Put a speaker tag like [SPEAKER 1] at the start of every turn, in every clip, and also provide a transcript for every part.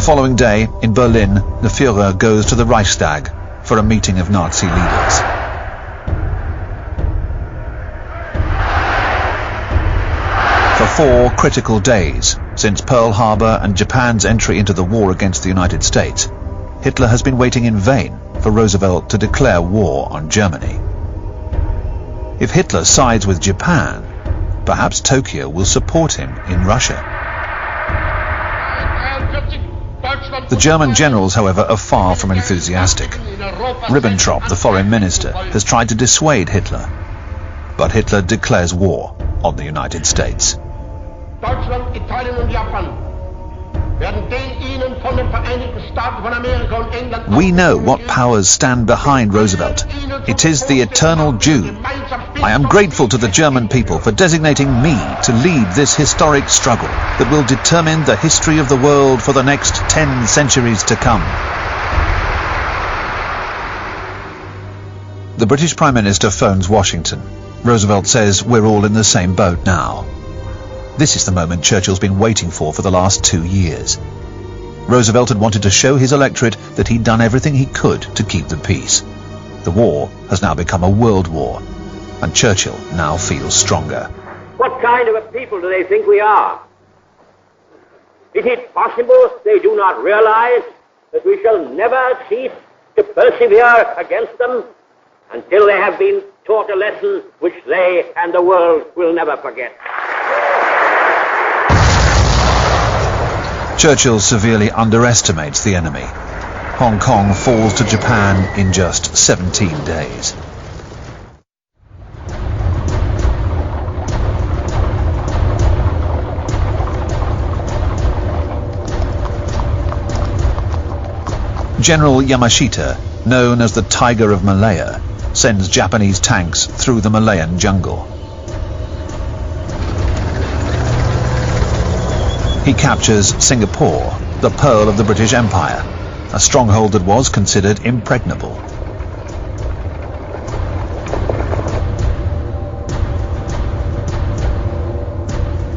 [SPEAKER 1] following day, in Berlin, the Führer goes to the Reichstag for a meeting of Nazi leaders. For 4 critical days, since Pearl Harbor and Japan's entry into the war against the United States, Hitler has been waiting in vain for Roosevelt to declare war on Germany. If Hitler sides with Japan, perhaps Tokyo will support him in Russia. The German generals, however, are far from enthusiastic. Ribbentrop, the foreign minister, has tried to dissuade Hitler, but Hitler declares war on the United States.
[SPEAKER 2] Deutschland, Italien und Japan werden den ihnen von den Vereinigten Staaten von Amerika und England.
[SPEAKER 1] We know what powers stand behind Roosevelt. It is the eternal Jew. I am grateful to the German people for designating me to lead this historic struggle that will determine the history of the world for the next 10 centuries to come. The British Prime Minister phones Washington. Roosevelt says we're all in the same boat now. This is the moment Churchill's been waiting for the last 2 years. Roosevelt had wanted to show his electorate that he'd done everything he could to keep the peace. The war has now become a world war, and Churchill now feels stronger.
[SPEAKER 3] What kind of a people do they think we are? Is it possible they do not realize that we shall never cease to persevere against them until they have been taught a lesson which they and the world will never forget?
[SPEAKER 1] Churchill severely underestimates the enemy. Hong Kong falls to Japan in just 17 days. General Yamashita, known as the Tiger of Malaya, sends Japanese tanks through the Malayan jungle. He captures Singapore, the pearl of the British Empire, a stronghold that was considered impregnable.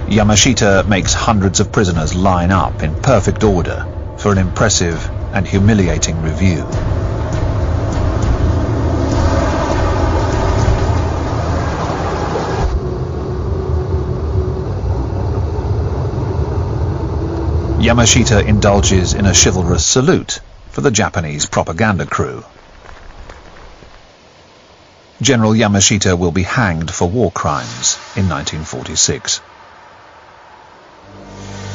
[SPEAKER 1] Yamashita makes hundreds of prisoners line up in perfect order for an impressive and humiliating review. Yamashita indulges in a chivalrous salute for the Japanese propaganda crew. General Yamashita will be hanged for war crimes in 1946.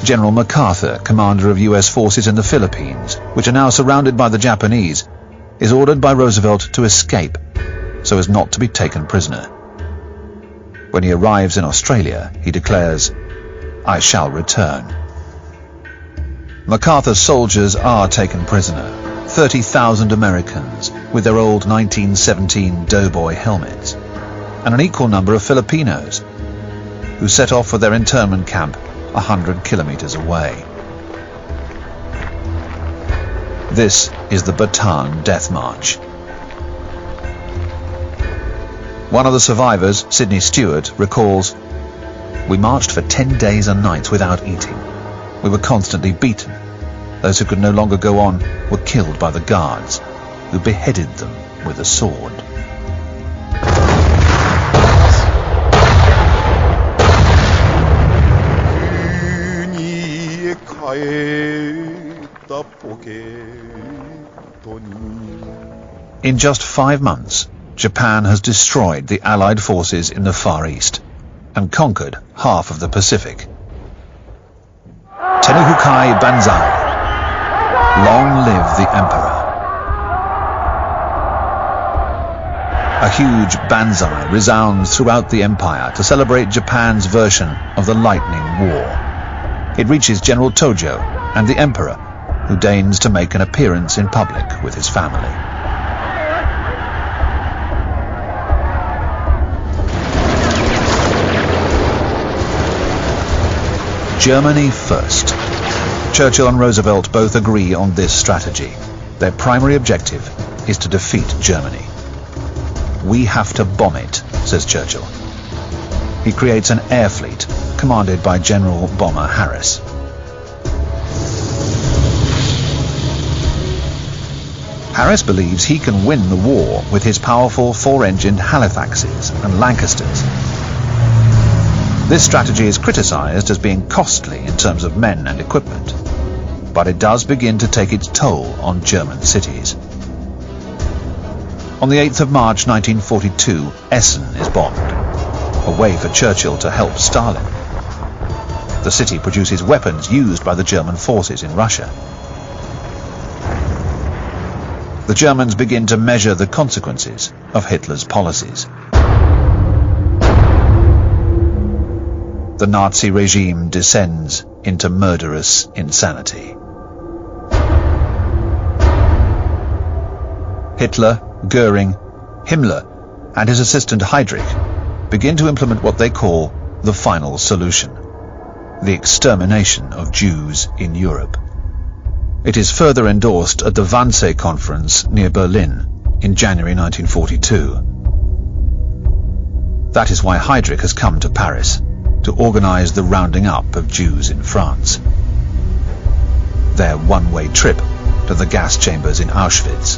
[SPEAKER 1] General MacArthur, commander of US forces in the Philippines, which are now surrounded by the Japanese, is ordered by Roosevelt to escape so as not to be taken prisoner. When he arrives in Australia, he declares, "I shall return." MacArthur's soldiers are taken prisoner, 30,000 Americans with their old 1917 doughboy helmets, and an equal number of Filipinos, who set off for their internment camp 100 kilometers away. This is the Bataan Death March. One of the survivors, Sidney Stewart, recalls, "We marched for 10 days and nights without eating. We were constantly beaten. Those who could no longer go on were killed by the guards, who beheaded them with a sword." In just 5 months, Japan has destroyed the Allied forces in the Far East and conquered half of the Pacific. Tenuhukai Banzai. Long live the Emperor. A huge banzai resounds throughout the empire to celebrate Japan's version of the Lightning War. It reaches General Tojo and the Emperor, who deigns to make an appearance in public with his family. Germany first. Churchill and Roosevelt both agree on this strategy. Their primary objective is to defeat Germany. "We have to bomb it," says Churchill. He creates an air fleet commanded by General Bomber Harris. Paris believes he can win the war with his powerful four-engined Halifaxes and Lancasters. This strategy is criticized as being costly in terms of men and equipment, but it does begin to take its toll on German cities. On the 8th of March 1942, Essen is bombed, a way for Churchill to help Stalin. The city produces weapons used by the German forces in Russia. The Germans begin to measure the consequences of Hitler's policies. The Nazi regime descends into murderous insanity. Hitler, Goering, Himmler, and his assistant Heydrich begin to implement what they call the final solution: the extermination of Jews in Europe. It is further endorsed at the Wannsee Conference near Berlin in January 1942. That is why Heydrich has come to Paris, to organize the rounding up of Jews in France. Their one-way trip to the gas chambers in Auschwitz